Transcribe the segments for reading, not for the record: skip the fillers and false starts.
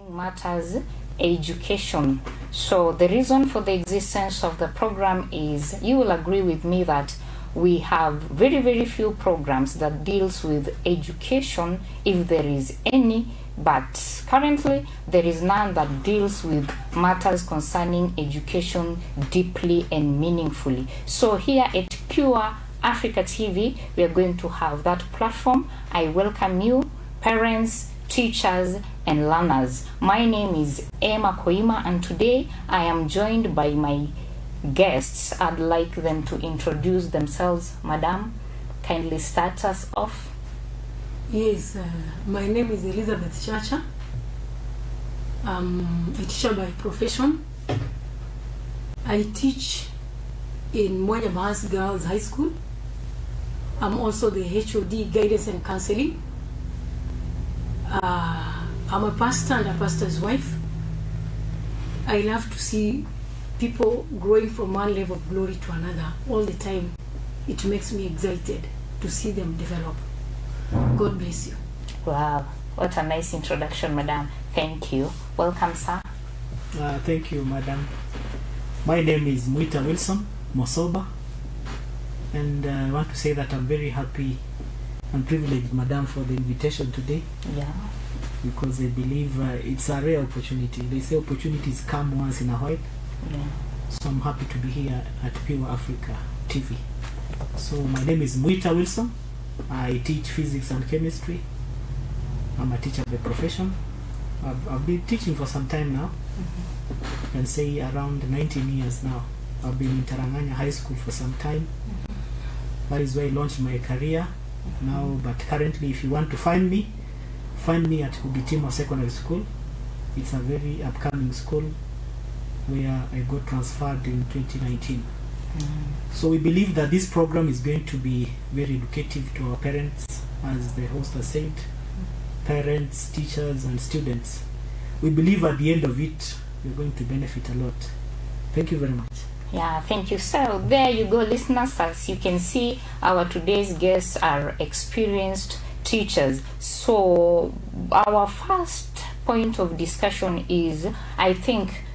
Matters education. So the reason for the existence of the program is, you will agree with me that we have very few programs that deals with education, if there is any, but currently there is none that deals with matters concerning education deeply and meaningfully. So here at Pure Africa TV, we are going to have that platform. I welcome you, parents, teachers and learners. My name is Koima, and today I am joined by my guests. I'd like them to introduce themselves. Madam, kindly start us off. Yes, my name is Elizabeth Chacha. I'm a teacher by profession. I teach in Mwanya Girls High School. I'm also the HOD Guidance and Counseling. I'm a pastor and a pastor's wife. I love to see people growing from one level of glory to another all the time. It makes me excited to see them develop. God bless you. Wow, what a nice introduction, madam. Thank you. Welcome, sir. Thank you, madam. My name is MOSOBA, and I want to say that I'm very happy and privileged, madam, for the invitation today. Yeah. Because I believe it's a rare opportunity. They say opportunities come once in a while. Yeah. So I'm happy to be here at Pure Africa TV. So my name is Mwita Wilson. I teach physics and chemistry. I'm a teacher by profession. I've been teaching for some time now. I can say around 19 years now. I've been in Taranganya High School for some time. That is where I launched my career now. But currently, if you want to find me at Digitization Secondary School. It's a very upcoming school where I got transferred in 2019. So we believe that this program is going to be very educative to our parents, as the host has said, parents, teachers and students. We believe at the end of it, we're going to benefit a lot. Thank you very much. Yeah, thank you. So there you go, listeners. As you can see, our today's guests are experienced teachers. So our first point of discussion is, I think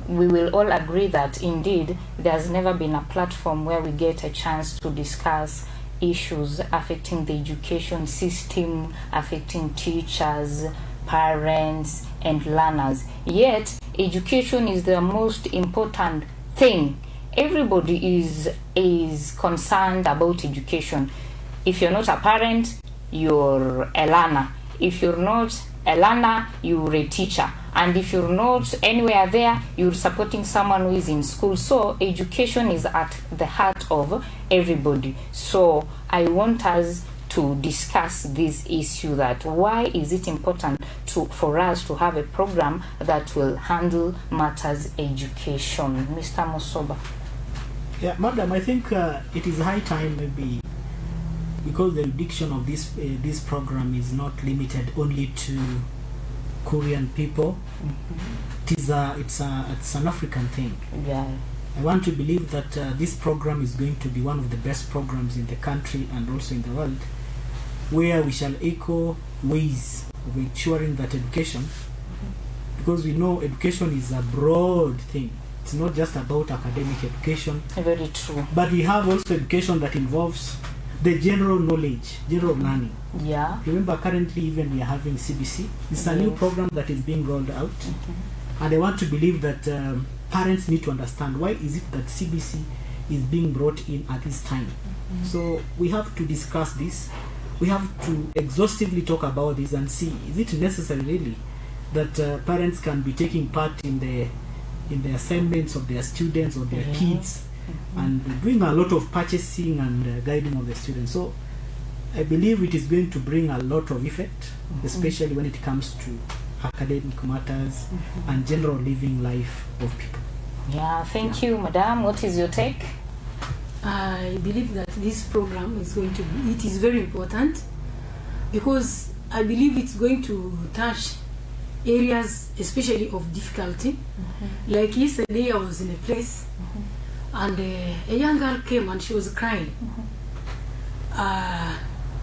we will all agree that indeed there's never been a platform where we get a chance to discuss issues affecting the education system, affecting teachers, parents and learners. Yet education is the most important thing. Everybody is concerned about education. If you're not a parent, you're a learner. If you're not a learner, you're a teacher. And if you're not anywhere there, you're supporting someone who is in school. So education is at the heart of everybody. So I want us to discuss this issue, that why is it important for us to have a program that will handle matters education. Mr. MOSOBA. Yeah, madam, I think it is high time, maybe, because the jurisdiction of this program is not limited only to Korean people. It's an African thing. Yeah. I want to believe that this program is going to be one of the best programs in the country and also in the world, where we shall echo ways of ensuring that education, because we know education is a broad thing. It's not just about academic education. Very true. But we have also education that involves the general knowledge, general learning. Yeah. Remember, currently even we are having CBC. It's a new program that is being rolled out. And I want to believe that parents need to understand why is it that CBC is being brought in at this time. So we have to discuss this. We have to exhaustively talk about this and see, is it necessary really that parents can be taking part in the assignments of their students or their kids, and doing a lot of purchasing and guiding of the students. So I believe it is going to bring a lot of effect, especially when it comes to academic matters and general living life of people. Yeah, thank you, madam. What is your take? I believe that this program is going to be, it is very important, because I believe it's going to touch areas especially of difficulty. Like yesterday I was in a place and a young girl came and she was crying.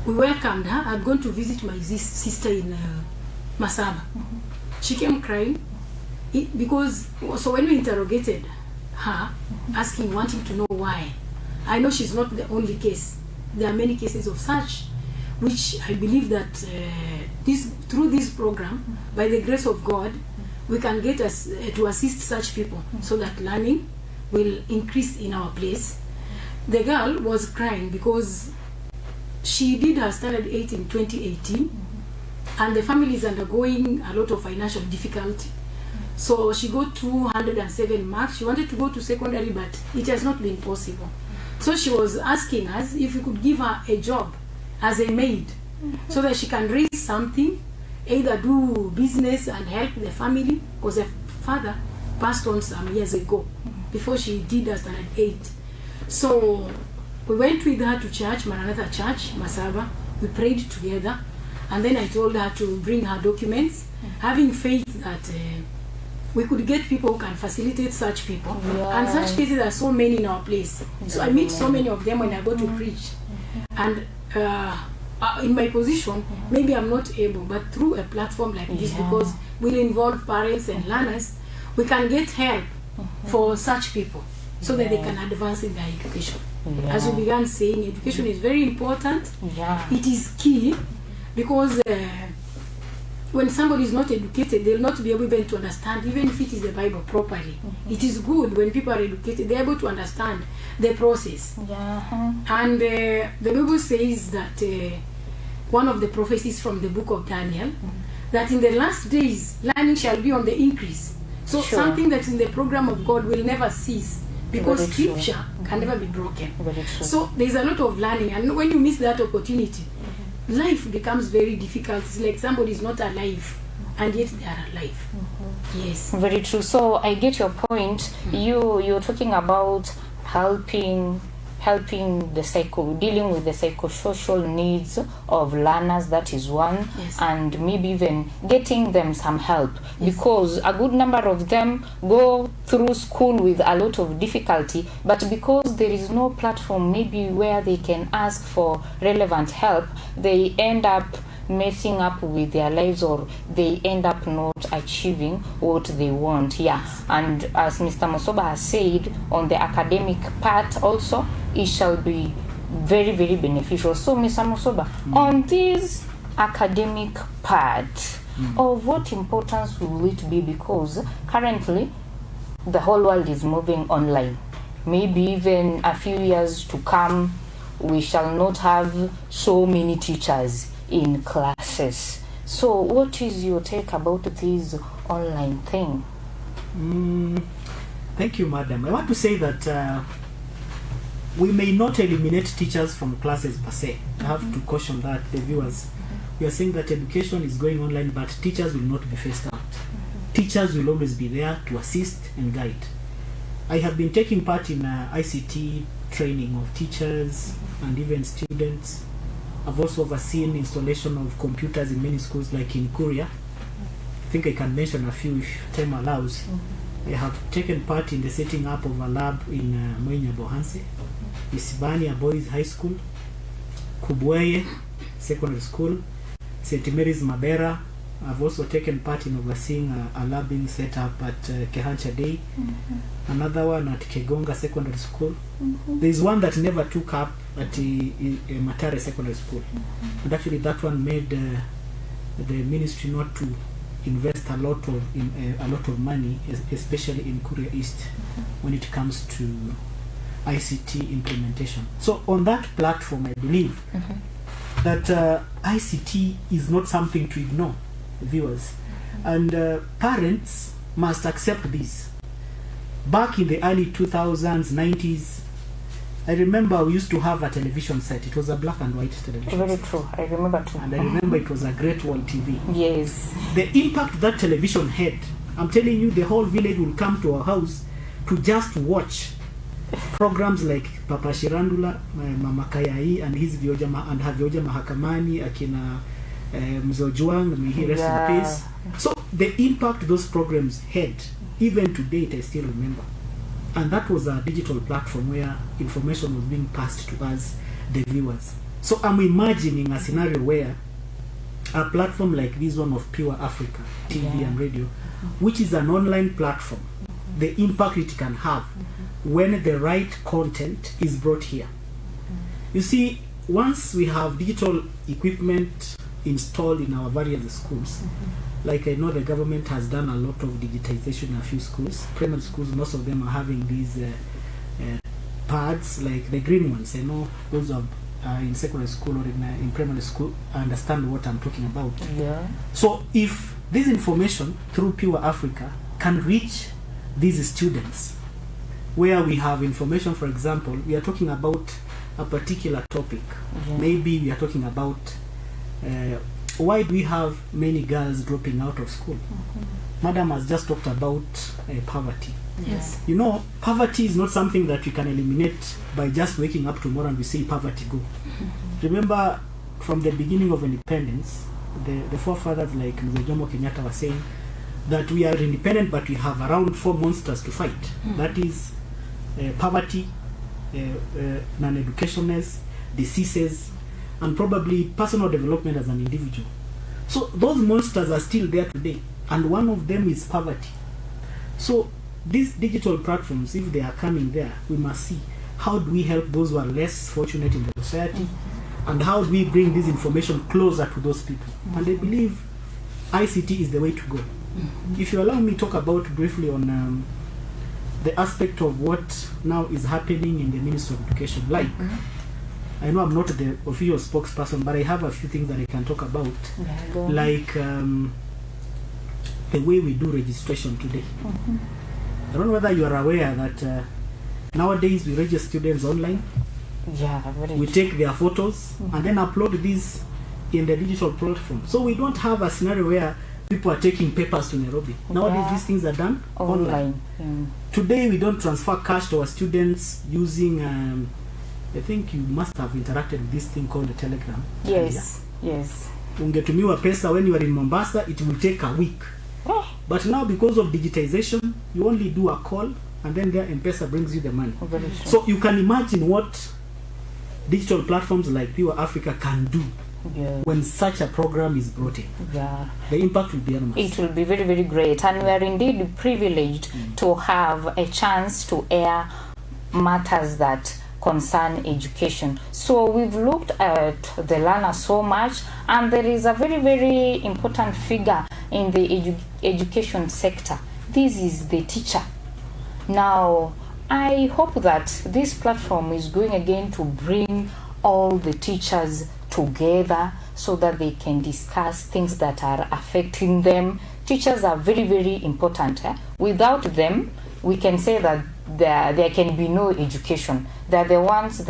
We welcomed her. I'd gone to visit my sister in MOSOBA. she came crying because, so when we interrogated her, asking, wanting to know why, I know she's not the only case. There are many cases of such, which I believe that through this program, by the grace of God, we can get us to assist such people so that learning will increase in our place. The girl was crying because she did her standard 8 in 2018, and the family is undergoing a lot of financial difficulty. So she got 207 marks. She wanted to go to secondary, but it has not been possible. So she was asking us if we could give her a job as a maid, so that she can raise something, either do business and help the family, because her father passed on some years ago, before she did her standard 8. So we went with her to church, Maranatha Church, MOSOBA. We prayed together, and then I told her to bring her documents, having faith that we could get people who can facilitate such people. And such cases are so many in our place. So I meet so many of them when I go to preach. And in my position, maybe I'm not able, but through a platform like this, because we'll involve parents and learners, we can get help for such people so that they can advance in their education. As we began saying, education is very important. It is key, because when somebody is not educated, they'll not be able even to understand, even if it is the Bible properly. It is good when people are educated, they're able to understand the process. And the Bible says that one of the prophecies from the book of Daniel, that in the last days, learning shall be on the increase. So something that's in the program of God will never cease, because scripture can never be broken. So there's a lot of learning, and when you miss that opportunity, life becomes very difficult. It's like somebody is not alive, and yet they are alive. Yes. Very true. So I get your point. You're talking about helping dealing with the psychosocial needs of learners. That is one. And maybe even getting them some help, because a good number of them go through school with a lot of difficulty, but because there is no platform maybe where they can ask for relevant help, they end up messing up with their lives, or they end up not achieving what they want. And as Mr. MOSOBA has said, on the academic part also, it shall be very, very beneficial. So Mr. MOSOBA, on this academic part, of what importance will it be? Because currently the whole world is moving online. Maybe even a few years to come, we shall not have so many teachers in classes. So what is your take about this online thing? Thank you, madam. I want to say that we may not eliminate teachers from classes per se. I have to caution that, the viewers. We are saying that education is going online, but teachers will not be phased out. Teachers will always be there to assist and guide. I have been taking part in ICT training of teachers and even students. I've also overseen installation of computers in many schools, like in Korea. I think I can mention a few if time allows. I have taken part in the setting up of a lab in Moinya Bohanse, Isibania Boys High School, Kubweye Secondary School, St. Mary's Mabera. I've also taken part in overseeing a lab being set up at Kehancha Day, another one at Kegonga Secondary School. There's one that never took up at Matare Secondary School, and actually that one made the ministry not to invest a lot of money, especially in Korea East, when it comes to ICT implementation. So on that platform, I believe that ICT is not something to ignore, viewers, and parents must accept this. Back in the early 2000s, 90s, I remember we used to have a television set. It was a black and white television Very set. true. I remember too. And I remember it was a Great Wall TV. Yes. The impact that television had, I'm telling you, the whole village will come to our house to just watch programs like Papa Shirandula, Mama Kayai, and his Vioja and her Vioja Mahakamani, Akina Mzojuang, may he rest in peace. So the impact those programs had, even to date, I still remember. And that was a digital platform where information was being passed to us, the viewers. So I'm imagining a scenario where a platform like this one of Pure Africa TV and radio, which is an online platform, the impact it can have when the right content is brought here. You see, once we have digital equipment installed in our various schools, like I know the government has done a lot of digitization in a few schools, primary schools, most of them are having these pads, like the green ones. I know those are in secondary school or in primary school understand what I'm talking about. Yeah. So if this information through Pure Africa can reach these students, where we have information, for example, we are talking about a particular topic. Maybe we are talking about why do we have many girls dropping out of school? Madam has just talked about poverty. Yes. You know, poverty is not something that we can eliminate by just waking up tomorrow and we say poverty go. Remember, from the beginning of independence, the forefathers like Mzee Jomo Kenyatta were saying that we are independent, but we have around 4 monsters to fight. That is poverty, non-educationness, diseases, and probably personal development as an individual. So those monsters are still there today, and one of them is poverty. So these digital platforms, if they are coming there, we must see how do we help those who are less fortunate in the society, and how do we bring this information closer to those people. And I believe ICT is the way to go. If you allow me to talk about briefly on the aspect of what now is happening in the Ministry of Education. Like, I know I'm not the official spokesperson, but I have a few things that I can talk about. Like the way we do registration today. I don't know whether you are aware that nowadays we register students online. We take their photos and then upload these in the digital platform. So we don't have a scenario where people are taking papers to Nairobi. Nowadays these things are done online. Today we don't transfer cash to our students using I think you must have interacted with this thing called the Telegram. Yes. Ungetumiwa pesa when you are in Mombasa, it will take a week. But now because of digitization, you only do a call and then their M-Pesa brings you the money. So you can imagine what digital platforms like Pure Africa can do when such a program is brought in. The impact will be enormous. It will be very, very great. And we are indeed privileged to have a chance to air matters that concern education. So we've looked at the learner so much, and there is a very, very important figure in the education sector. This is the teacher. Now, I hope that this platform is going again to bring all the teachers together so that they can discuss things that are affecting them. Teachers are very, very important. Without them, we can say that there can be no education. They're the ones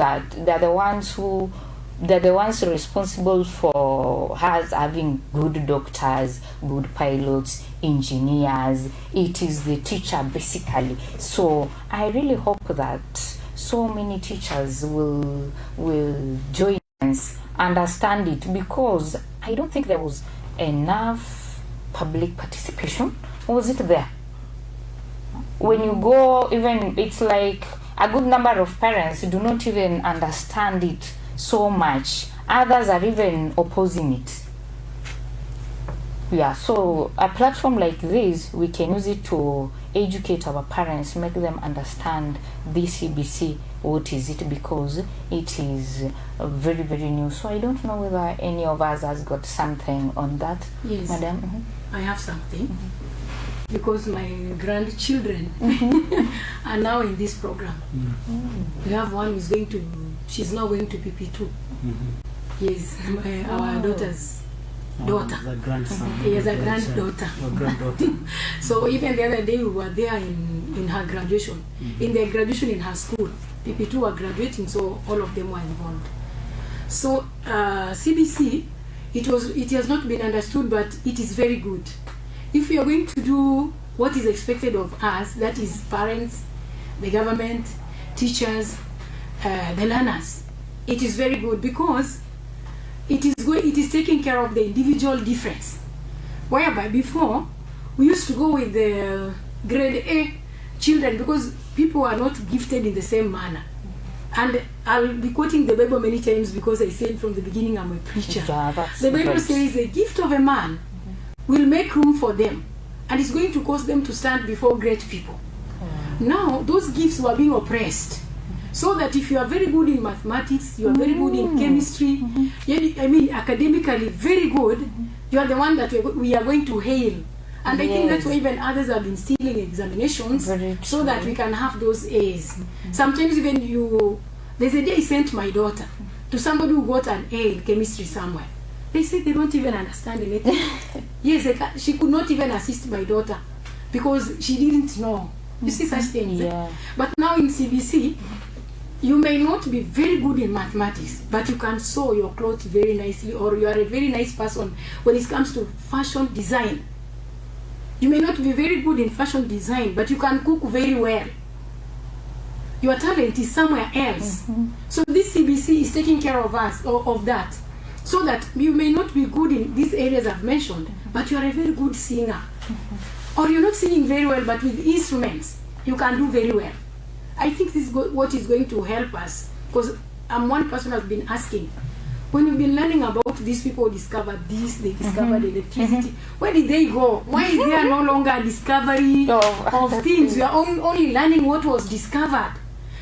responsible for us having good doctors, good pilots, engineers. It is the teacher basically. So I really hope that so many teachers will join us, understand it, because I don't think there was enough public participation. Was it there? When you go, even it's like a good number of parents do not even understand it so much. Others are even opposing it. So a platform like this, we can use it to educate our parents, make them understand the CBC, what is it, because it is very, very new. So I don't know whether any of us has got something on that. Yes, Madam. I have something. Because my grandchildren are now in this program. We have one who's she's now going to PP2. Yes, our daughter's daughter. The grandson. Yes, a granddaughter. So even the other day we were there in her graduation. In their graduation in her school. PP2 were graduating, so all of them were involved. So CBC, it has not been understood, but it is very good. If we are going to do what is expected of us, that is parents, the government, teachers, the learners, it is very good, because it is taking care of the individual difference. Whereby before, we used to go with the grade A children because people are not gifted in the same manner. And I'll be quoting the Bible many times because I said from the beginning I'm a preacher. Yeah, that's The Bible great. says the gift of a man will make room for them, and it's going to cause them to stand before great people. Now, those gifts were being oppressed. So that if you are very good in mathematics, you are very good in chemistry, academically very good, you are the one that we are going to hail. And I think that's why even others have been stealing examinations so that we can have those A's. Sometimes even there's a day I sent my daughter to somebody who got an A in chemistry somewhere. They said they don't even understand anything. Yes, she could not even assist my daughter because she didn't know. You see such things. Yeah. But now in CBC, you may not be very good in mathematics, but you can sew your clothes very nicely, or you are a very nice person when it comes to fashion design. You may not be very good in fashion design, but you can cook very well. Your talent is somewhere else. So this CBC is taking care of us, of that. So that you may not be good in these areas I've mentioned, but you are a very good singer. Or you're not singing very well, but with instruments, you can do very well. I think this is what is going to help us, because I'm one person who has been asking, when you've been learning about these people who discovered this, they discovered electricity, where did they go? Why is there no longer a discovery of things? We are only learning what was discovered.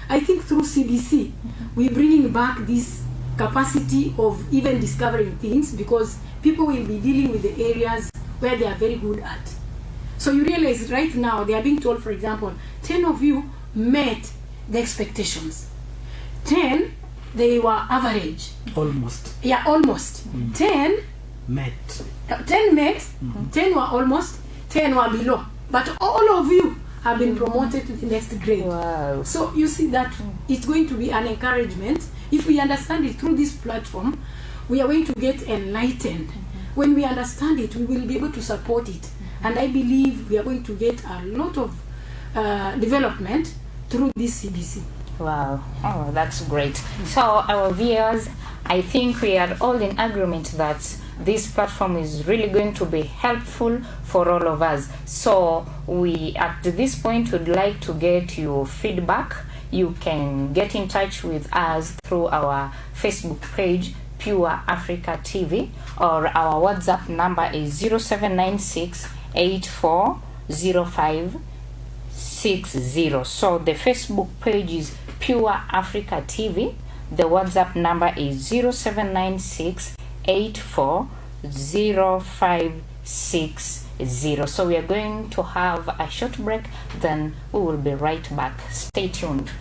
I think through CBC, we're bringing back this capacity of even discovering things, because people will be dealing with the areas where they are very good at. So you realize right now, they are being told, for example, 10 of you met the expectations. 10, they were average. Almost. Yeah, almost. 10 Met. 10 met, 10 were almost, 10 were below. But all of you have been promoted to the next grade. Wow. So you see that it's going to be an encouragement. If we understand it through this platform, we are going to get enlightened. When we understand it, we will be able to support it. And I believe we are going to get a lot of development through this CBC. Wow. Oh, that's great. So our viewers, I think we are all in agreement that this platform is really going to be helpful for all of us. So we, at this point, would like to get your feedback. You can get in touch with us through our Facebook page, Pure Africa TV, or our WhatsApp number is 0796 840560. So the Facebook page is Pure Africa TV. The WhatsApp number is 0796 840560. So we are going to have a short break, then we will be right back. Stay tuned.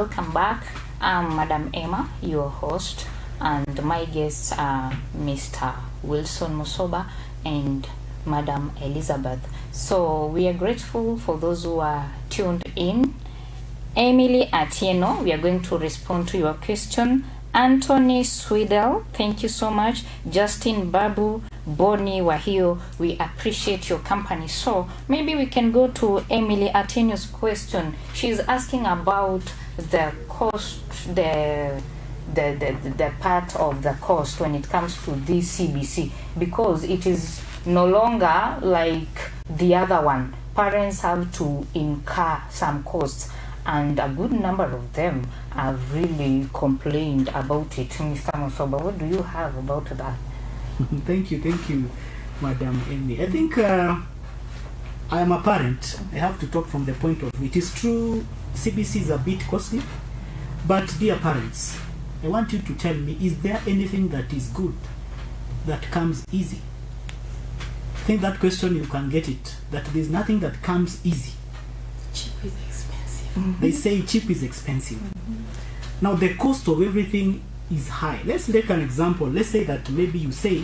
welcome back. I'm Madam Emma, your host, and my guests are Mr. Wilson MOSOBA and Madam Elizabeth. So we are grateful for those who are tuned in. Emily Atieno, we are going to respond to your question. Anthony Swidel, thank you so much. Justin Babu, Bonnie Wahio, we appreciate your company. So maybe we can go to Emily Atieno's question. She's asking about the cost, the part of the cost when it comes to this CBC, because it is no longer like the other one. Parents have to incur some costs, and a good number of them have really complained about it. Mr. MOSOBA, what do you have about that? Thank you, Madam Amy. I think I am a parent. I have to talk from the point of view. It is true, CBC is a bit costly, but dear parents, I want you to tell me, is there anything that is good that comes easy? I think that question you can get it, that there's nothing that comes easy. Cheap is expensive. They say cheap is expensive. Now the cost of everything is high. Let's take an example. Let's say that maybe you say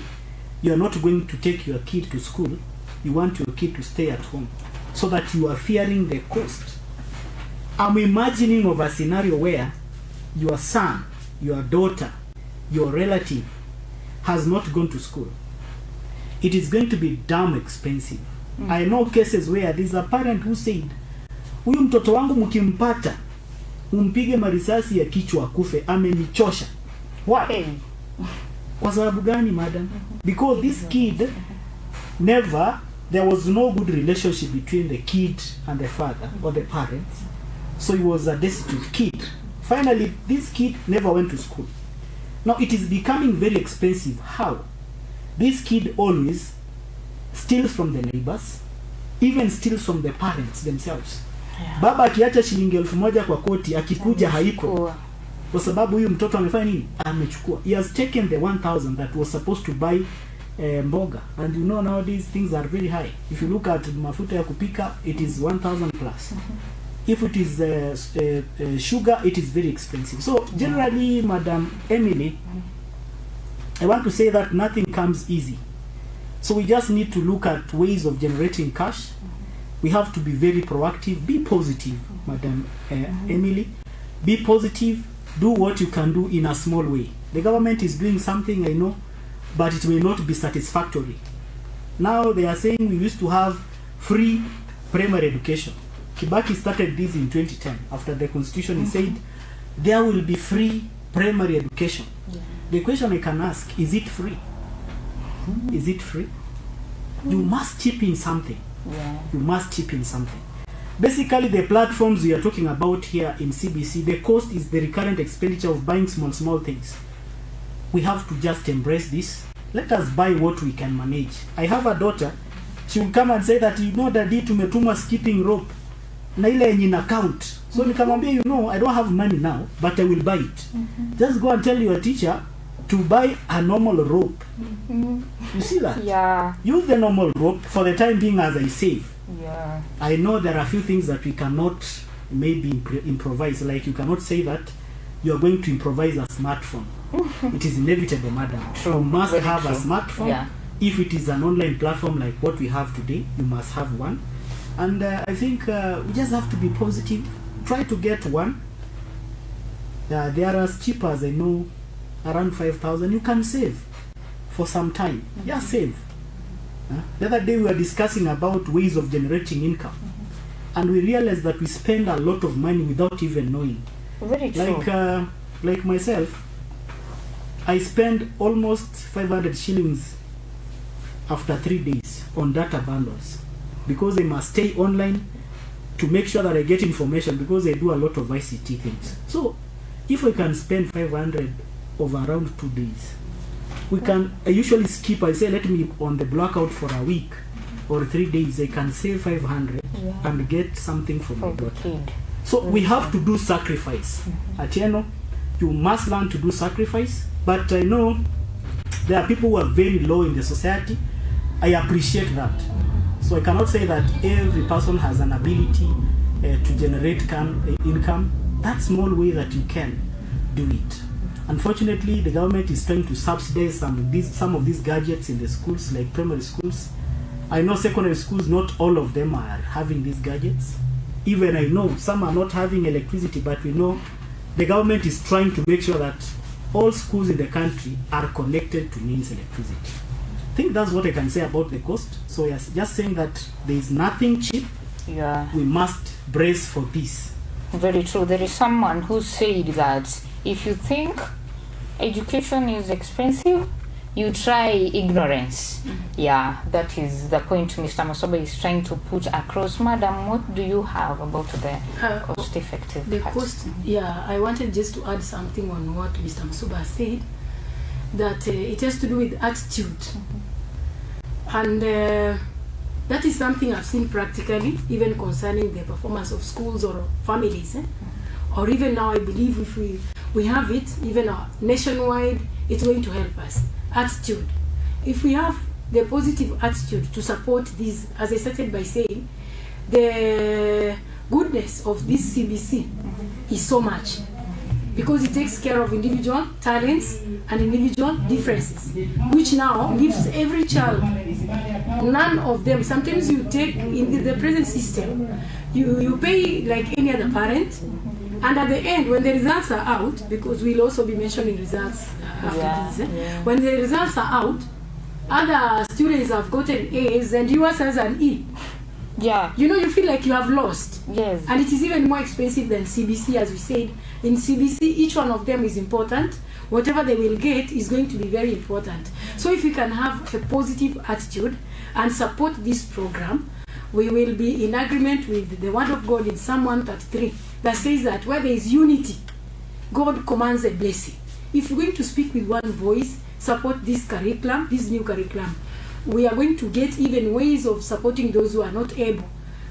you are not going to take your kid to school. You want your kid to stay at home, so that you are fearing the cost. I'm imagining of a scenario where your son, your daughter, your relative has not gone to school. It is going to be damn expensive. I know cases where there's a parent who said, huyu mtoto wangu mkimpata umpige marisasi ya kichwa kufe, amenichosha. Why? Kwa sababu gani, madam? Because this kid there was no good relationship between the kid and the father or the parents. So he was a destitute kid. Finally, this kid never went to school. Now it is becoming very expensive. How? This kid always steals from the neighbors, even steals from the parents themselves. Yeah. Baba akiacha shilingi 1000 kwa koti, akikuja haiko. Kwa sababu huyu mtoto amefanya nini? Amechukua. He has taken the 1000 that was supposed to buy mboga. And you know nowadays things are very high. If you look at mafuta ya kupika, it is 1000 plus. If it is sugar, it is very expensive. So generally, Madam Emily, I want to say that nothing comes easy. So we just need to look at ways of generating cash. We have to be very proactive. Be positive, Madam Emily. Be positive. Do what you can do in a small way. The government is doing something, I know, but it may not be satisfactory. Now they are saying we used to have free primary education. Kibaki started this in 2010. After the constitution, he said there will be free primary education. Yeah. The question I can ask, is it free? Is it free? You must chip in something. Yeah. You must chip in something. Basically, the platforms we are talking about here in CBC, the cost is the recurrent expenditure of buying small things. We have to just embrace this. Let us buy what we can manage. I have a daughter. She will come and say that, you know, daddy, tumetuma skipping rope na ile yenye ina count. So nikamwambia, you know, I don't have money now, but I will buy it. Just go and tell your teacher to buy a normal rope. You see that? Yeah. Use the normal rope for the time being as I save. Yeah. I know there are a few things that we cannot maybe improvise. Like you cannot say that you are going to improvise a smartphone. It is inevitable, madam. True. You must Very have true. a smartphone. Yeah. If it is an online platform like what we have today, you must have one. And I think we just have to be positive. Try to get one. They are as cheap as I know, around 5,000. You can save for some time. Yeah, save. The other day we were discussing about ways of generating income, and we realized that we spend a lot of money without even knowing. Very true. Like myself, I spend almost 500 shillings after 3 days on data bundles, because I must stay online to make sure that I get information, because I do a lot of ICT things. So if I can spend 500 over around 2 days, I usually skip. I say let me on the blackout for a week or 3 days. I can save 500 and get something from my daughter. So we have to do sacrifice. Atieno, you must learn to do sacrifice. But I know there are people who are very low in the society. I appreciate that. So I cannot say that every person has an ability to generate income. that small way that you can do it. Unfortunately, the government is trying to subsidize some of these gadgets in the schools, like primary schools. I know secondary schools, not all of them are having these gadgets. Even I know some are not having electricity, but we know the government is trying to make sure that all schools in the country are connected to means electricity. I think that's what I can say about the cost. So yes, just saying that there is nothing cheap. Yeah. We must brace for this. Very true. There is someone who said that if you think education is expensive, you try ignorance. Yeah, that is the point Mr. MOSOBA is trying to put across. Madam, what do you have about the cost-effective cost? Yeah, I wanted just to add something on what Mr. MOSOBA said, that it has to do with attitude. And that is something I've seen practically, even concerning the performance of schools or families. Or even now, I believe if we have it, even nationwide, it's going to help us. Attitude. If we have the positive attitude to support this, as I started by saying, the goodness of this CBC is so much, because it takes care of individual talents and individual differences, which now leaves every child. None of them, sometimes you take in the present system, you pay like any other parent, and at the end, when the results are out, because we'll also be mentioning results after this, when the results are out, other students have gotten A's and yours has an E. Yeah. You know, you feel like you have lost. Yes. And it is even more expensive than CBC, as we said. In CBC, each one of them is important. Whatever they will get is going to be very important. So if we can have a positive attitude and support this program, we will be in agreement with the word of God in Psalm 133 that says that where there is unity, God commands a blessing. If we're going to speak with one voice, support this curriculum, this new curriculum, we are going to get even ways of supporting those who are not able,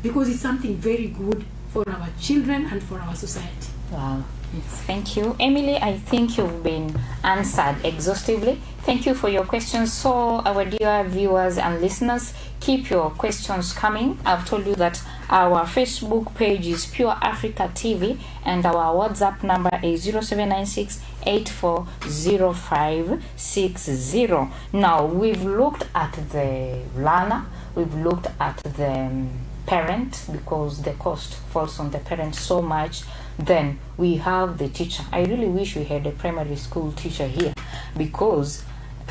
because it's something very good for our children and for our society. Wow. Yes. Thank you. Emily, I think you've been answered exhaustively. Thank you for your questions. So, our dear viewers and listeners, keep your questions coming. I've told you that our Facebook page is Pure Africa TV, and our WhatsApp number is 0796 840560. Now, we've looked at the learner, we've looked at the parent, because the cost falls on the parent so much. Then we have the teacher. I really wish we had a primary school teacher here, because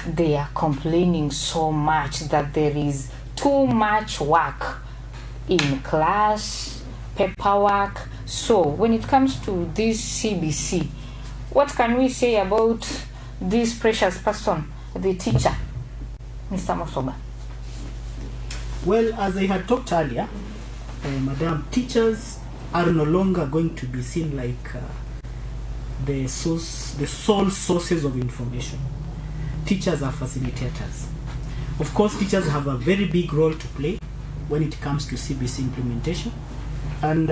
they are complaining so much that there is too much work in class, paperwork. So when it comes to this CBC, what can we say about this precious person, the teacher, Mr. MOSOBA? Well, as I had talked earlier, Madam, teachers are no longer going to be seen like the sole sources of information. Teachers are facilitators. Of course, teachers have a very big role to play when it comes to CBC implementation. And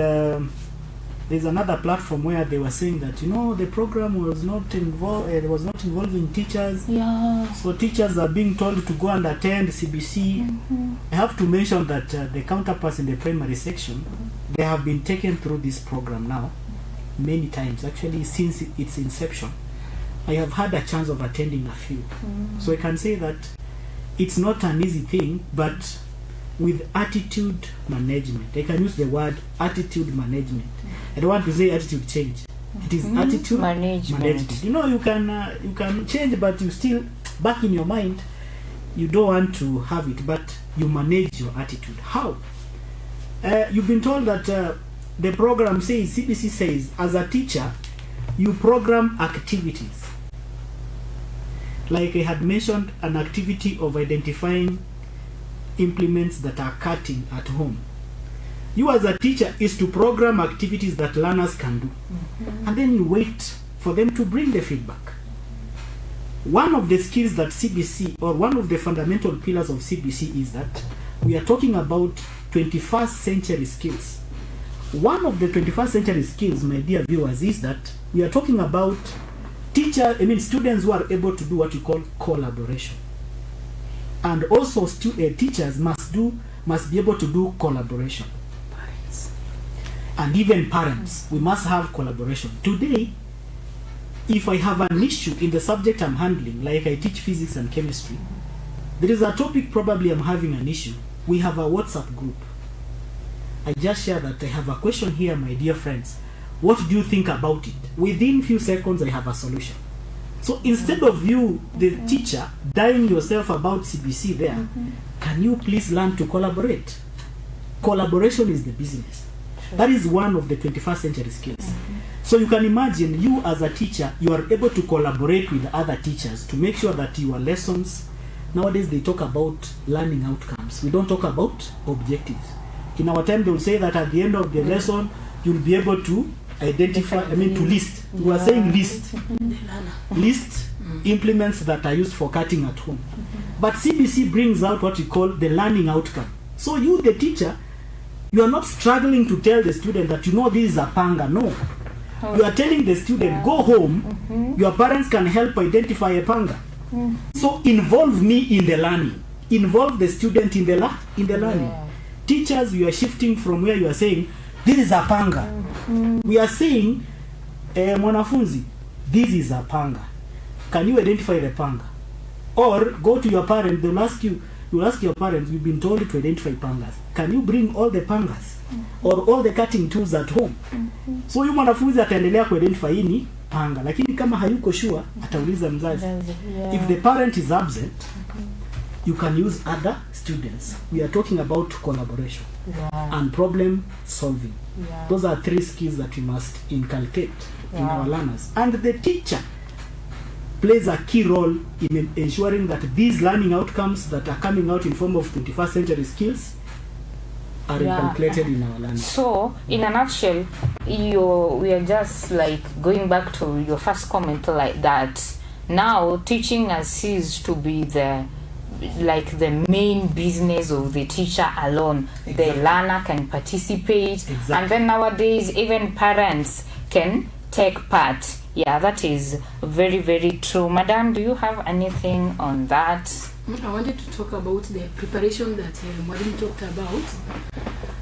there's another platform where they were saying that, you know, the program was not involving teachers. Yeah. So teachers are being told to go and attend CBC. I have to mention that the counterparts in the primary section, they have been taken through this program now many times, actually since its inception. I have had a chance of attending a few. So I can say that it's not an easy thing, but with attitude management, I can use the word attitude management. I don't want to say attitude change. It is attitude management. You know, you can change, but you still, back in your mind, you don't want to have it, but you manage your attitude. How? You've been told that the program says, CBC says, as a teacher, you program activities. Like I had mentioned, an activity of identifying implements that are cutting at home. You as a teacher is to program activities that learners can do. And then you wait for them to bring the feedback. One of the skills that CBC, or one of the fundamental pillars of CBC, is that we are talking about 21st century skills. One of the 21st century skills, my dear viewers, is that we are talking about students who are able to do what we call collaboration. And also teachers must be able to do collaboration. and even parents, we must have collaboration. Today, if I have an issue in the subject I'm handling, like I teach physics and chemistry, there is a topic probably I'm having an issue. We have a WhatsApp group. I just share that I have a question here, my dear friends. What do you think about it? Within few seconds, I have a solution. So instead of you, the teacher, dying yourself about CBC there, can you please learn to collaborate? Collaboration is the business. That is one of the 21st century skills. So you can imagine you as a teacher, you are able to collaborate with other teachers to make sure that your lessons, nowadays they talk about learning outcomes. We don't talk about objectives. In our time, they will say that at the end of the lesson, you'll be able to identify, to list. We are saying list. List implements that are used for cutting at home. But CBC brings out what we call the learning outcome. So you, the teacher, you are not struggling to tell the student that this is a panga. No. You are telling the student, go home, your parents can help identify a panga. So involve me in the learning. Involve the student in the learning. Teachers, you are shifting from where you are saying, this is a panga. We are saying, mwanafunzi, this is a panga. Can you identify the panga? Or go to your parent, they'll ask you, you ask your parents, you've been told to identify pangas. Can you bring all the pangas? Or all the cutting tools at home? So you mwanafunzi ataendelea kuidentify hii ni panga. Lakini kama hayuko sure, atauliza mzazi. If the parent is absent, you can use other students. We are talking about collaboration and problem solving. Those are 3 skills that we must inculcate in our learners. And the teacher plays a key role in ensuring that these learning outcomes that are coming out in form of 21st century skills are inculcated in our learning. So, in a nutshell, we are just like going back to your first comment, like that. Now, teaching has ceased to be the main business of the teacher alone. The learner can participate, and then nowadays even parents can take part. Yeah, that is very, very true. Madam, do you have anything on that? I wanted to talk about the preparation that Madam talked about.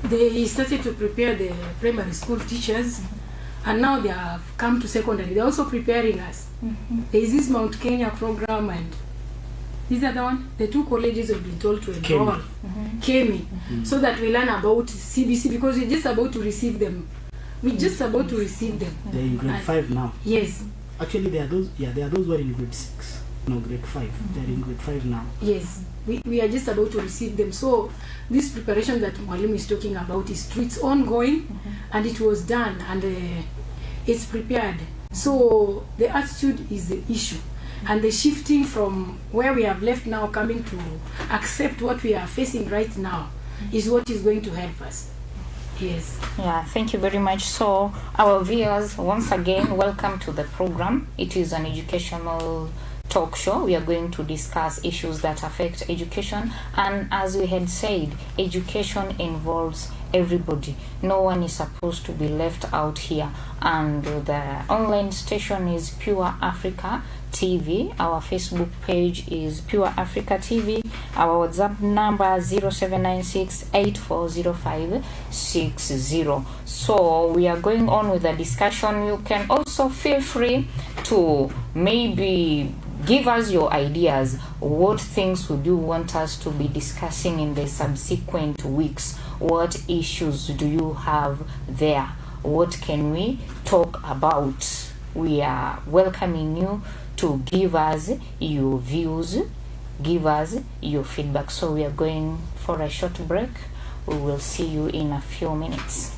They started to prepare the primary school teachers, and now they have come to secondary. They're also preparing us. There is this Mount Kenya program, and these are the 2 colleges have been told to enroll, KEMI, so that we learn about CBC, because we're just about to receive them. They're in grade 5 now. Yes. Actually, there are those who are in grade 6. No, grade 5. They're in grade 5 now. Yes. We are just about to receive them. So this preparation that Mwalimu is talking about is true. It's ongoing, and it was done, and it's prepared. So the attitude is the issue. And the shifting from where we have left now, coming to accept what we are facing right now, is what is going to help us. Yes. Yeah, thank you very much. So, our viewers, once again, welcome to the program. It is an educational talk show. We are going to discuss issues that affect education. And as we had said, education involves everybody. No one is supposed to be left out here. And the online station is Pure Africa TV. Our Facebook page is Pure Africa TV. Our WhatsApp number 0796-840560. So we are going on with the discussion. You can also feel free to maybe give us your ideas. What things would you want us to be discussing in the subsequent weeks? What issues do you have there? What can we talk about? We are welcoming you to give us your views, give us your feedback. So we are going for a short break. We will see you in a few minutes.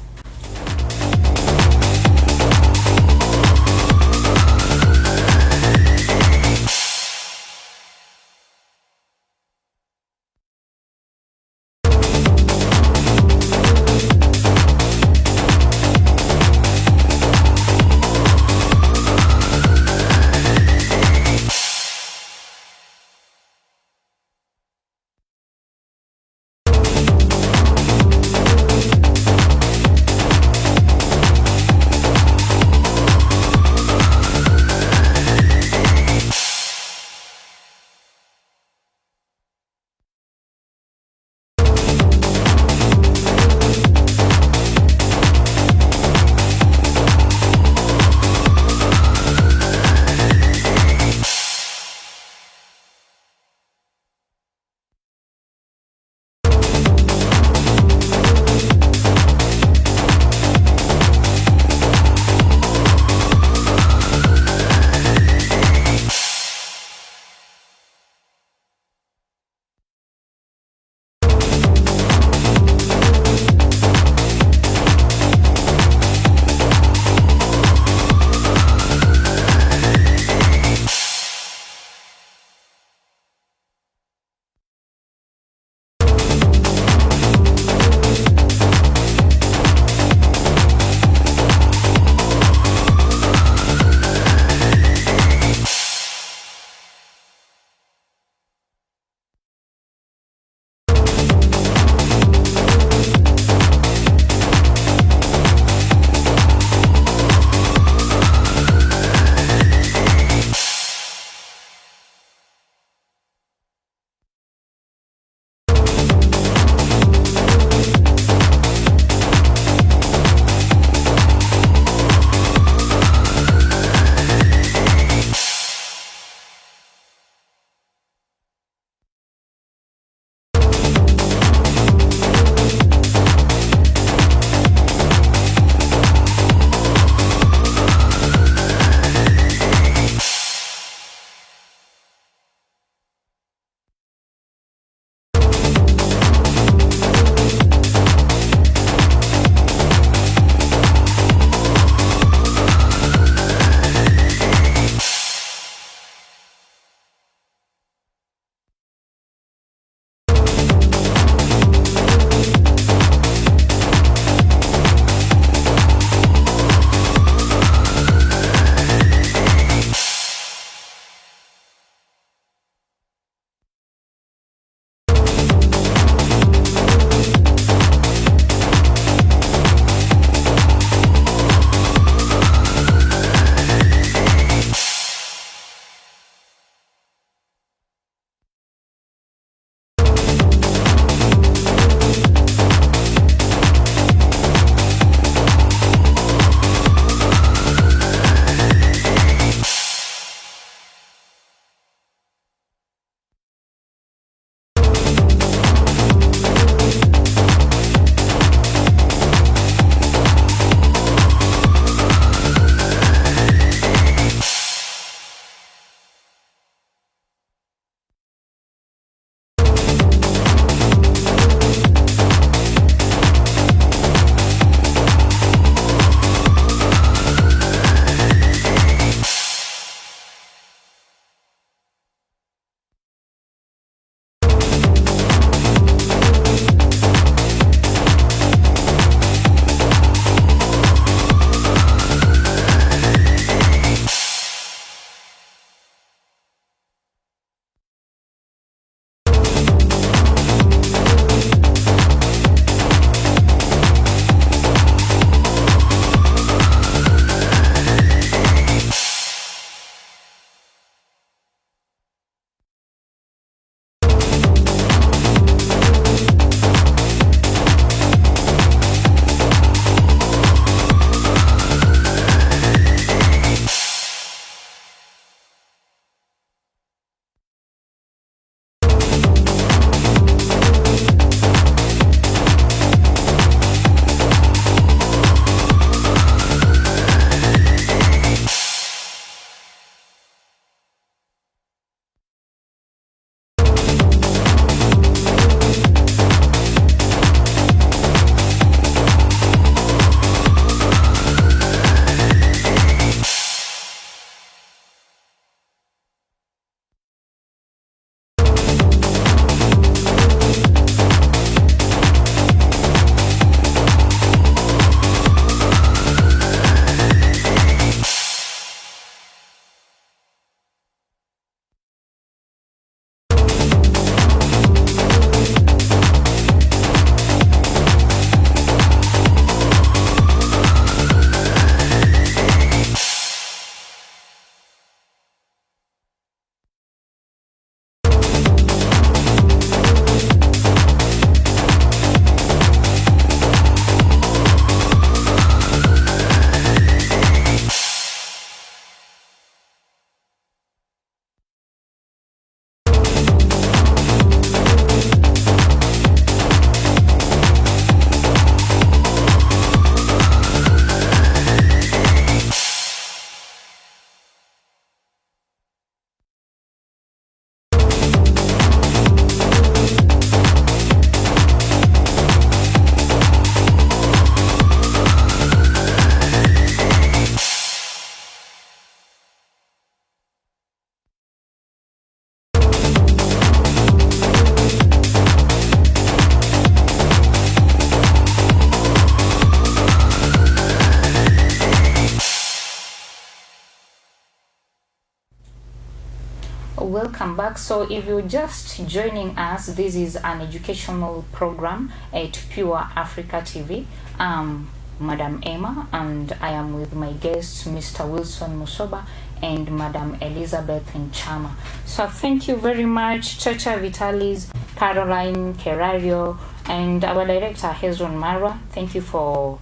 welcome back. So if you're just joining us, this is an educational program at Pure Africa TV. Madam Emma, and I am with my guests, Mr. Wilson MOSOBA and Madam Elizabeth NCHAMA. So thank you very much, Chacha Vitalis, Caroline Kerario, and our director, Hezron Marwa. Thank you for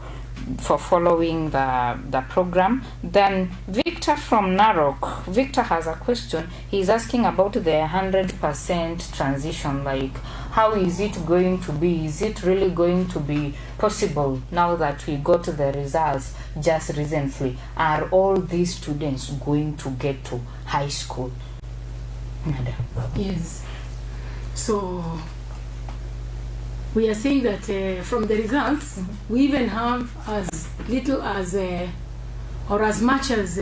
following the program. Then Victor from Narok. Victor has a question. He's asking about the 100% transition. Like, how is it going to be? Is it really going to be possible now that we got the results just recently? Are all these students going to get to high school? Madam. Yes. So we are saying that from the results, we even have as little as or as much as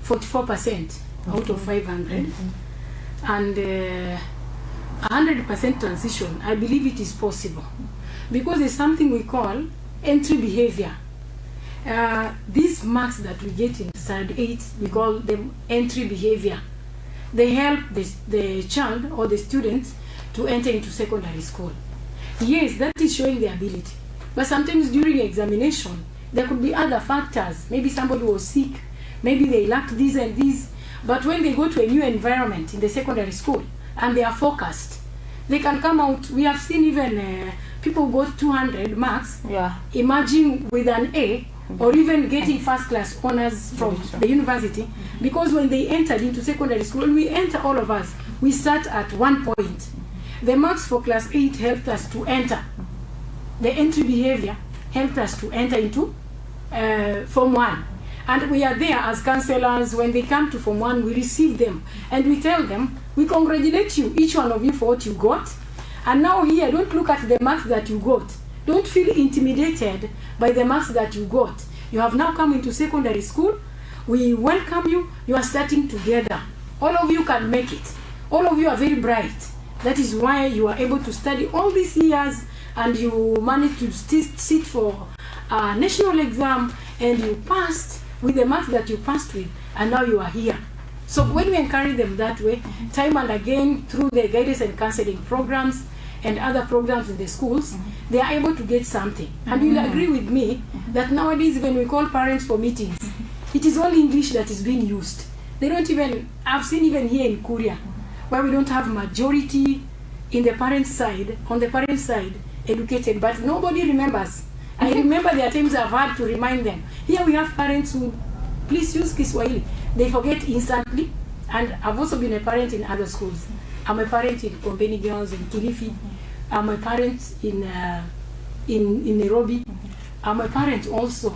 44% out of 500, and 100% transition. I believe it is possible because there's something we call entry behavior. These marks that we get in standard 8, we call them entry behavior. They help the child or the student to enter into secondary school. Yes, that is showing the ability. But sometimes during examination, there could be other factors. Maybe somebody was sick, maybe they lacked this and this. But when they go to a new environment in the secondary school and they are focused, they can come out. We have seen even people got 200 marks, emerging with an A, or even getting first class honors from the university, because when they entered into secondary school, when we enter, all of us, we start at 1 point. The marks for class 8 helped us to enter. The entry behavior helped us to enter into Form 1. And we are there as counselors. When they come to Form 1, we receive them. And we tell them, we congratulate you, each one of you, for what you got. And now here, don't look at the marks that you got. Don't feel intimidated by the marks that you got. You have now come into secondary school. We welcome you. You are starting together. All of you can make it. All of you are very bright. That is why you are able to study all these years and you managed to sit for a national exam and you passed with the marks that you passed with, and now you are here. So when we encourage them that way, time and again, through the guidance and counseling programs and other programs in the schools, they are able to get something. And you'll agree with me that nowadays when we call parents for meetings, it is only English that is being used. They don't even, I've seen even here in Korea, where we don't have majority in the parents' side, on the parents' side, educated, but nobody remembers. I remember there are times I've had to remind them. Here we have parents who, please use Kiswahili. They forget instantly, and I've also been a parent in other schools. I'm a parent in Kombeni Girls in Kilifi. I'm a parent in Nairobi. I'm a parent also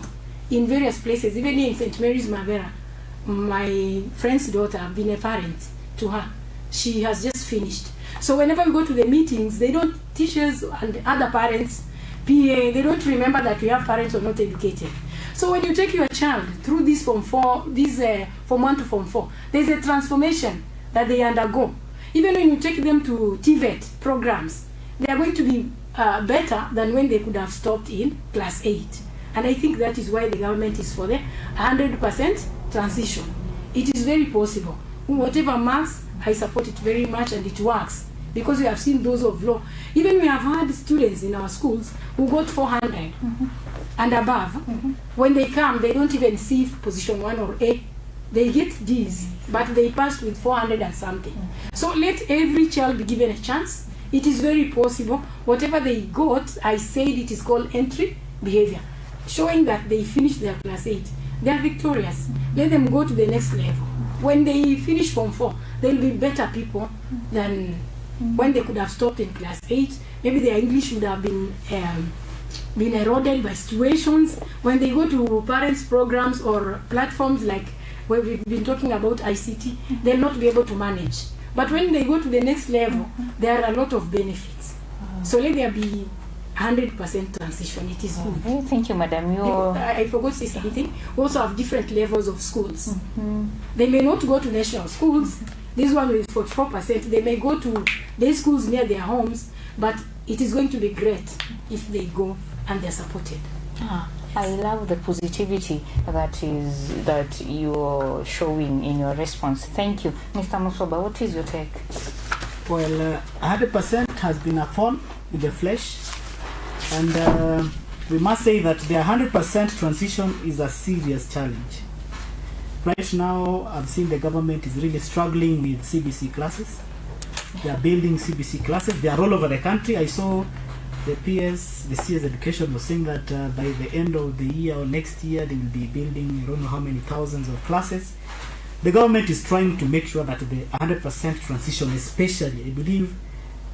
in various places, even in St. Mary's Mavera. My friend's daughter, I've been a parent to her. She has just finished. So whenever we go to the meetings, they don't, teachers and other parents, PA, they don't remember that we have parents who are not educated. So when you take your child through this Form 4, this Form 1 to Form 4, there's a transformation that they undergo. Even when you take them to TVET programs, they are going to be better than when they could have stopped in class 8. And I think that is why the government is for the 100% transition. It is very possible. Whatever marks, I support it very much, and it works. Because we have seen those of law. Even we have had students in our schools who got 400 and above. When they come, they don't even see position 1 or A. They get D's, but they passed with 400 and something. So let every child be given a chance. It is very possible. Whatever they got, I said it is called entry behavior, showing that they finished their class 8. They are victorious. Let them go to the next level. When they finish Form 4, they'll be better people than when they could have stopped in class 8. Maybe their English would have been eroded by situations. When they go to parents' programs or platforms like where we've been talking about ICT, they'll not be able to manage. But when they go to the next level, there are a lot of benefits. So let there be 100% transition. It is good. Okay, thank you, Madam. I forgot to say something. We also have different levels of schools. They may not go to national schools. This one is 44%. They may go to day schools near their homes, but it is going to be great if they go and they're supported. I love the positivity that you're showing in your response. Thank you. Mr. MOSOBA, what is your take? Well, 100% has been a thorn in the flesh, and we must say that the 100% transition is a serious challenge. Right now, I've seen the government is really struggling with CBC classes. They are building CBC classes. They are all over the country. I saw the CS Education was saying that by the end of the year or next year, they will be building I don't know how many thousands of classes. The government is trying to make sure that the 100% transition, especially, I believe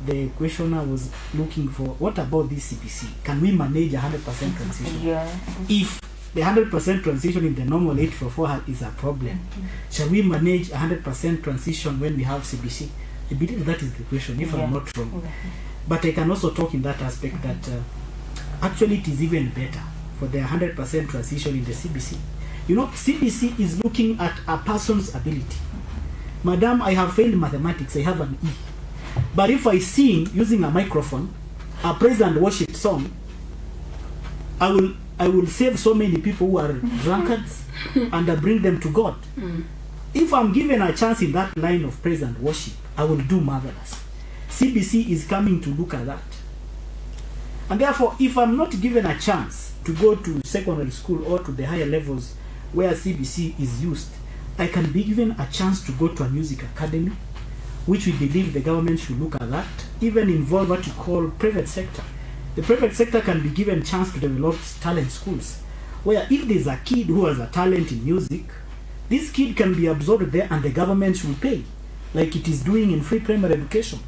the questioner was looking for, what about this CBC? Can we manage 100% transition? Yeah. If the 100% transition in the normal 844 is a problem, shall we manage 100% transition when we have CBC? I believe that is the question, if I'm not wrong. But I can also talk in that aspect that actually it is even better for the 100% transition in the CBC. You know, CBC is looking at a person's ability. Madam, I have failed mathematics, I have an E. But if I sing using a microphone, a praise and worship song, I will save so many people who are drunkards and I bring them to God. If I'm given a chance in that line of praise and worship, I will do marvelous. CBC is coming to look at that. And therefore, if I'm not given a chance to go to secondary school or to the higher levels where CBC is used, I can be given a chance to go to a music academy, which we believe the government should look at that, even involve what you call private sector. The private sector can be given a chance to develop talent schools, where if there's a kid who has a talent in music, this kid can be absorbed there and the government should pay, like it is doing in free primary education.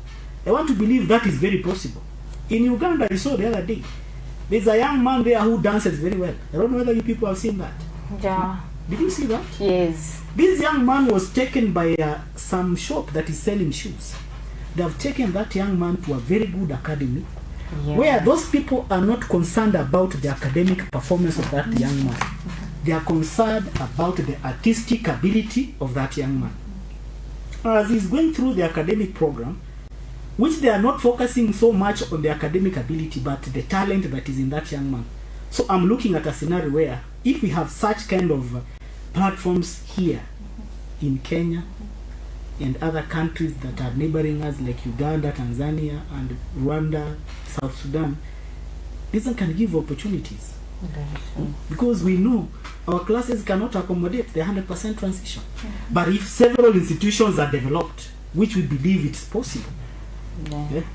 I want to believe that is very possible. In Uganda, I saw the other day, there's a young man there who dances very well. I don't know whether you people have seen that. Yeah. Did you see that? Yes. This young man was taken by some shop that is selling shoes. They have taken that young man to a very good academy, where those people are not concerned about the academic performance of that young man. They are concerned about the artistic ability of that young man. As he's going through the academic program, which they are not focusing so much on the academic ability, but the talent that is in that young man. So I'm looking at a scenario where if we have such kind of platforms here in Kenya and other countries that are neighboring us like Uganda, Tanzania, and Rwanda, South Sudan, this one can give opportunities. Because we know our classes cannot accommodate the 100% transition. But if several institutions are developed, which we believe it's possible,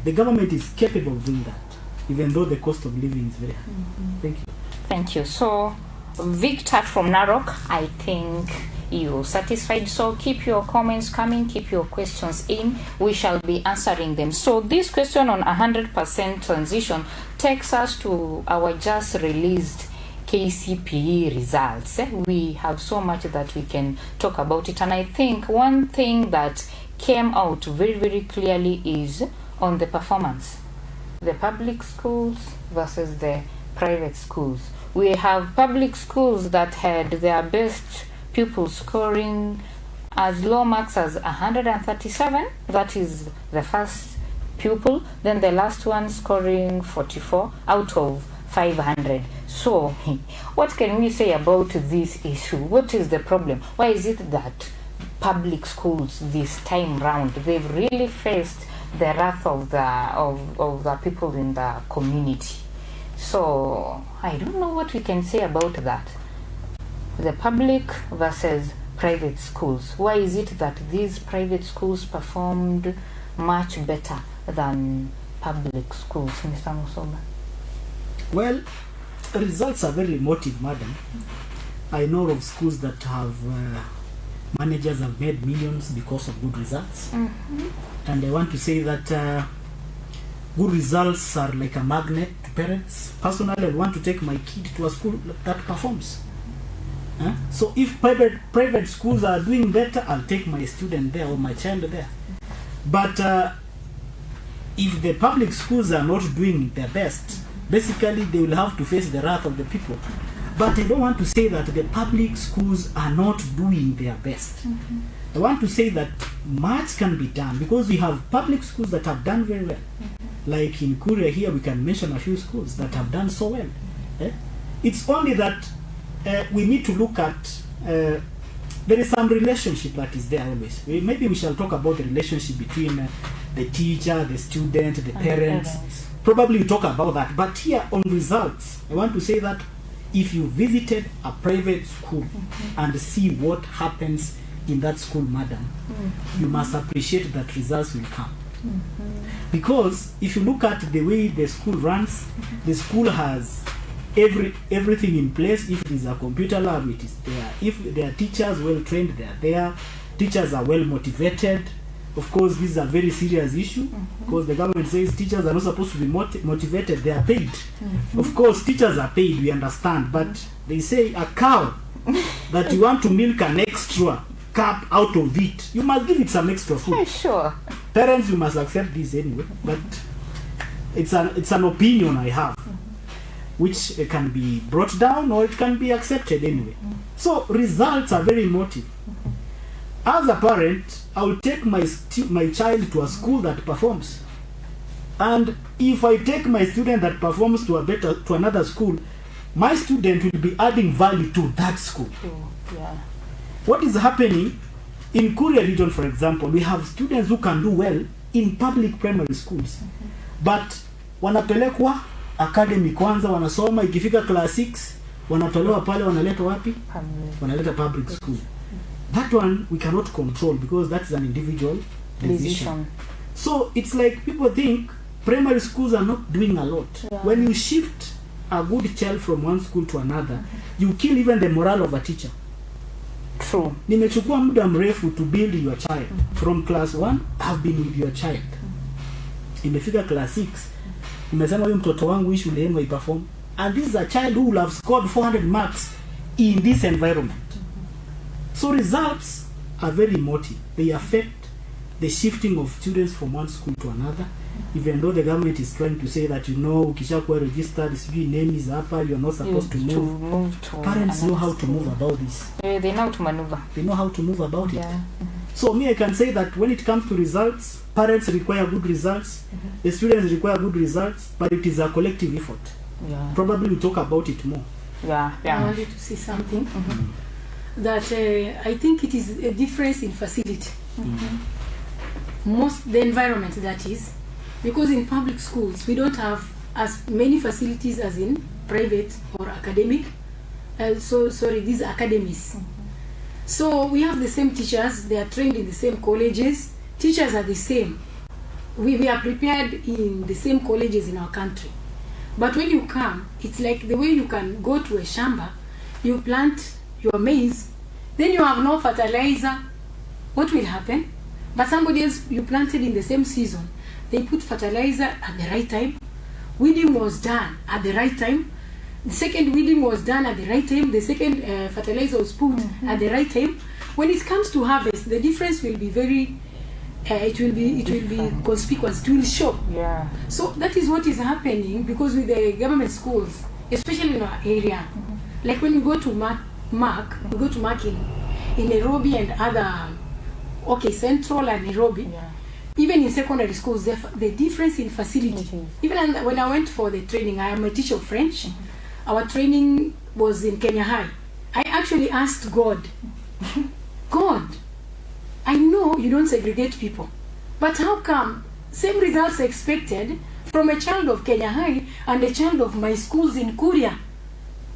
the government is capable of doing that, even though the cost of living is very high. Thank you. Thank you. So, Victor from Narok, I think you're satisfied. So keep your comments coming, keep your questions in. We shall be answering them. So this question on 100% transition takes us to our just released KCPE results. We have so much that we can talk about it. And I think one thing that came out very, very clearly is on the performance. The public schools versus the private schools. We have public schools that had their best pupils scoring as low marks as 137. That is the first pupil. Then the last one scoring 44 out of 500. So, what can we say about this issue? What is the problem? Why is it that public schools this time round, they've really faced the wrath of the people in the community? So I don't know what we can say about that. The public versus private schools. Why is it that these private schools performed much better than public schools, Mr. MOSOBA? Well, results are very emotive, madam. I know of schools that have managers have made millions because of good results. And I want to say that good results are like a magnet to parents. Personally, I want to take my kid to a school that performs. So if private schools are doing better, I'll take my student there or my child there. But if the public schools are not doing their best, basically they will have to face the wrath of the people. But I don't want to say that the public schools are not doing their best. I want to say that much can be done because we have public schools that have done very well. Like in Korea here, we can mention a few schools that have done so well. It's only that we need to look at, there is some relationship that is there always. Maybe we shall talk about the relationship between the teacher, the student, the parents. Probably we talk about that. But here on results, I want to say that if you visited a private school and see what happens in that school, madam, you must appreciate that results will come. Because if you look at the way the school runs, the school has everything in place. If it is a computer lab, it is there. If there are teachers well trained, they are there. Teachers are well motivated. Of course, this is a very serious issue because the government says teachers are not supposed to be motivated. They are paid. Of course, teachers are paid, we understand. But they say a cow that you want to milk an extra cup out of it, you must give it some extra food. Sure. Parents, you must accept this anyway. But it's an opinion I have, which can be brought down or it can be accepted anyway. So results are very emotive. As a parent, I will take my child to a school that performs. And if I take my student that performs to another school, my student will be adding value to that school. Yeah. What is happening in Kuria region, for example, we have students who can do well in public primary schools. But wanapelekwa academy kwanza, wanasoma, ikifika class 6, wanatolewa pale, wanaletwa wapi? Wanaleta public school. That one we cannot control because that's an individual decision. So it's like people think primary schools are not doing a lot. Yeah. When you shift a good child from one school to another, you kill even the morale of a teacher. True. Nimechukua muda mrefu to build your child. From class 1, I've been with your child. Imefika class 6, nimesema huyu mtoto wangu hii shule yenu iperform. And this is a child who will have scored 400 marks in this environment. So results are very emotive. They affect the shifting of students from one school to another. Even though the government is trying to say that, ukishakuwa registered, name is hapa, you're not supposed to move. Parents know how to move about this. They know how to maneuver. They know how to move about it. So me, I can say that when it comes to results, parents require good results, the students require good results, but it is a collective effort. Probably we'll talk about it more. I wanted to say something. That I think it is a difference in facility. The environment, that is, because in public schools we don't have as many facilities as in private or academic. These academies. So we have the same teachers, they are trained in the same colleges, teachers are the same. We are prepared in the same colleges in our country. But when you come, it's like the way you can go to a shamba, you plant your maize, then you have no fertilizer. What will happen? But somebody else you planted in the same season, they put fertilizer at the right time. Weeding was done at the right time. The second weeding was done at the right time. The second fertilizer was put at the right time. When it comes to harvest, the difference will be very. It will be conspicuous. It will show. So that is what is happening because with the government schools, especially in our area, like when you go to Mark in Nairobi and other, Central and Nairobi, even in secondary schools, the difference in facility. Even when I went for the training, I am a teacher of French. Our training was in Kenya High. I actually asked God, I know you don't segregate people, but how come same results expected from a child of Kenya High and a child of my schools in Kuria?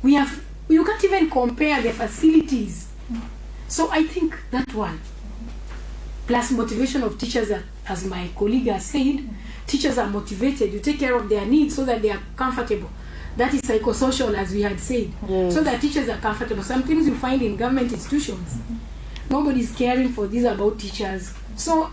You can't even compare the facilities. So I think that one, plus motivation of teachers, as my colleague has said, teachers are motivated. You take care of their needs so that they are comfortable. That is psychosocial, as we had said, so that teachers are comfortable. Sometimes you find in government institutions, nobody is caring for this about teachers. So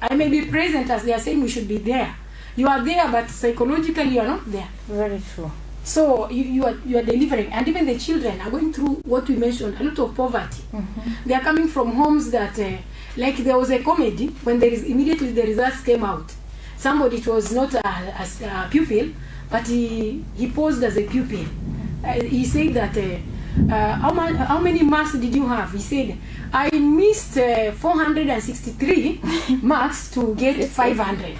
I may be present as they are saying we should be there. You are there, but psychologically you are not there. Very true. So you are delivering, and even the children are going through what we mentioned, a lot of poverty. They are coming from homes that, like there was a comedy when immediately the results came out. Somebody, it was not a pupil, but he posed as a pupil. He said that, how many marks did you have? He said, I missed 463 marks to get 500.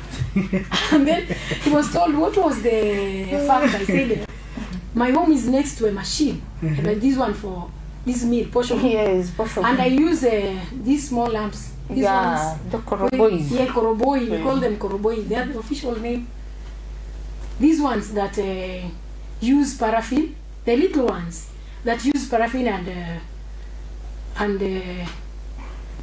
And then he was told, what was the fact? I said, My home is next to a machine, like this one for this meal portion. Yes, portion. And I use these small lamps. These yeah, ones, the koroboi. yeah, koroboi. We call them koroboi. They are the official name. These ones that use paraffin, the little ones that use paraffin and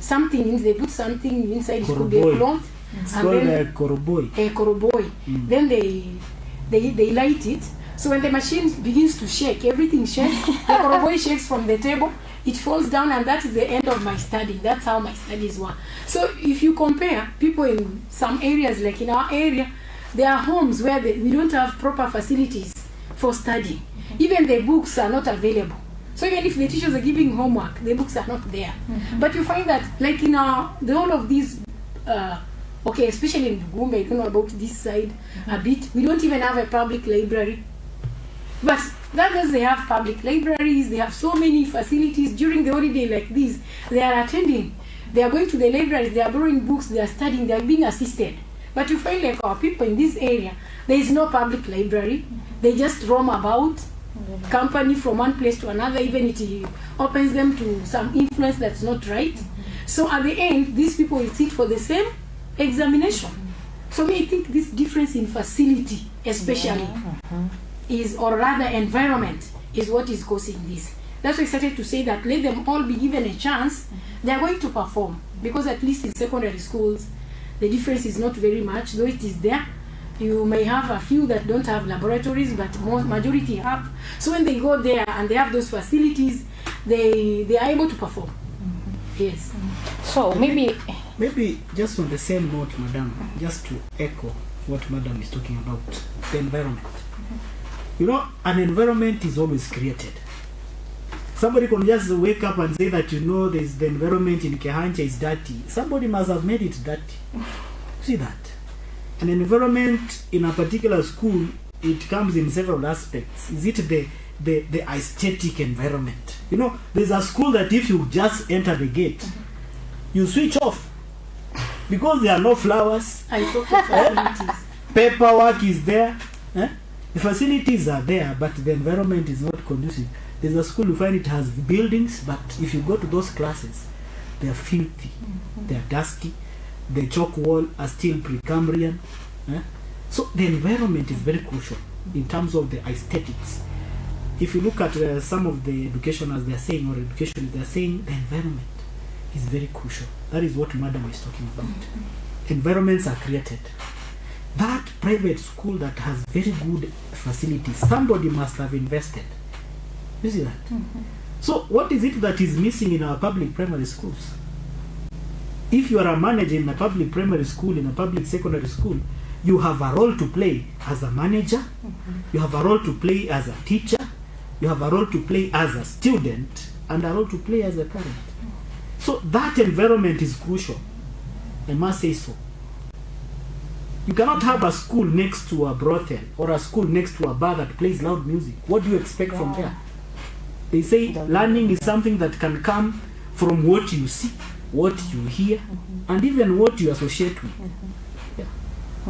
something. They put something inside. It could be a cloth. It's called a koroboi. A koroboi. Then they light it. So when the machine begins to shake, everything shakes. The koroboi shakes from the table. It falls down, and that is the end of my study. That's how my studies were. So if you compare people in some areas, like in our area, there are homes where we don't have proper facilities for studying. Even the books are not available. So even if the teachers are giving homework, the books are not there. But you find that, like in the whole of these, especially in Bugumba, I don't know about this side a bit, we don't even have a public library. But that means they have public libraries, they have so many facilities during the holiday like this. They are attending, they are going to the libraries, they are borrowing books, they are studying, they are being assisted. But you find like our people in this area, there is no public library. They just roam about, company from one place to another, even it opens them to some influence that's not right. So at the end, these people will sit for the same examination. So I think this difference in facility, especially, is, or rather environment, is what is causing this. That's why I started to say that let them all be given a chance. They are going to perform, because at least in secondary schools, the difference is not very much, though it is there. You may have a few that don't have laboratories, but majority have. So when they go there and they have those facilities, they are able to perform. Yes. So maybe just on the same note, Madam, just to echo what Madam is talking about, the environment. You know, an environment is always created. Somebody can just wake up and say that, there's the environment in Kehancha is dirty. Somebody must have made it dirty. See that? An environment in a particular school, it comes in several aspects. Is it the aesthetic environment? There's a school that if you just enter the gate, you switch off. Because there are no flowers. I talk of facilities. Paperwork is there. The facilities are there, but the environment is not conducive. There's a school, you find it has buildings, but if you go to those classes, they are filthy, they are dusty, the chalk wall are still Precambrian. So the environment is very crucial in terms of the aesthetics. If you look at some of the educationers, they are saying, or education, they are saying the environment is very crucial. That is what Madam is talking about. Environments are created. That private school that has very good facilities, somebody must have invested. You see that? So what is it that is missing in our public primary schools? If you are a manager in a public primary school, in a public secondary school, you have a role to play as a manager, you have a role to play as a teacher, you have a role to play as a student, and a role to play as a parent. So that environment is crucial. I must say so. You cannot have a school next to a brothel or a school next to a bar that plays loud music. What do you expect from there? They say learning is something that can come from what you see, what you hear, and even what you associate with.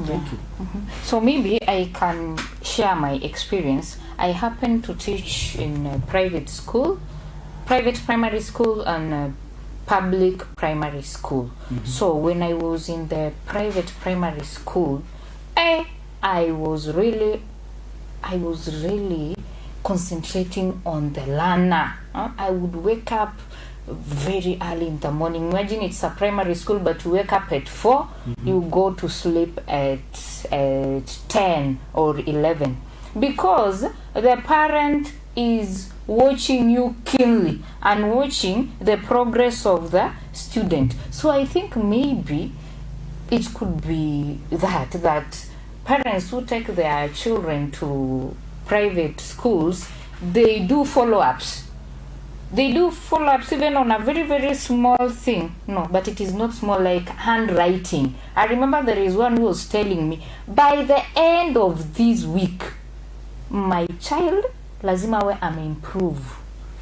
Thank you. So maybe I can share my experience. I happen to teach in a private school, private primary school, and public primary school. So when I was in the private primary school, I was really concentrating on the learner. I would wake up very early in the morning. Imagine it's a primary school, but you wake up at 4, you go to sleep at 10 or 11, because the parent is watching you keenly and watching the progress of the student. So I think maybe it could be that parents who take their children to private schools, they do follow-ups. They do follow-ups even on a very, very small thing. No, but it is not small, like handwriting. I remember there is one who was telling me, by the end of this week, my child lazima we ameimprove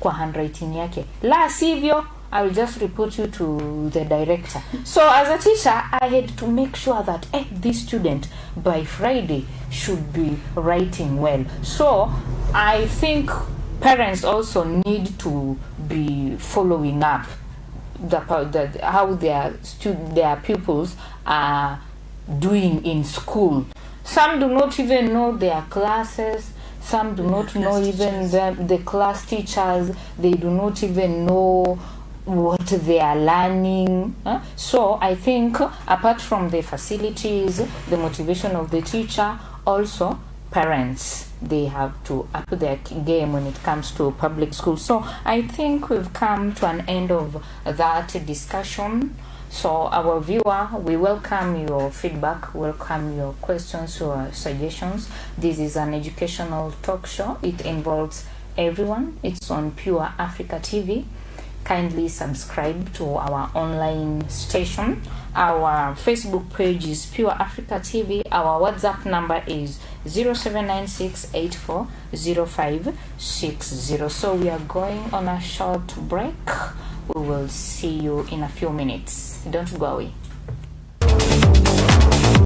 kwa handwriting yake. La sivyo, I'll just report you to the director. So as a teacher, I had to make sure that this student by Friday should be writing well. So I think parents also need to be following up how their pupils are doing in school. Some do not even know their classes. Some do not know even the class teachers. They do not even know what they are learning. So I think apart from the facilities, the motivation of the teacher, also parents, they have to up their game when it comes to public school. So I think we've come to an end of that discussion. So our viewer, we welcome your feedback, welcome your questions or suggestions. This is an educational talk show. It involves everyone. It's on Pure Africa TV. Kindly subscribe to our online station. Our Facebook page is Pure Africa TV. Our WhatsApp number is 0796840560. So we are going on a short break. We will see you in a few minutes. Don't go away.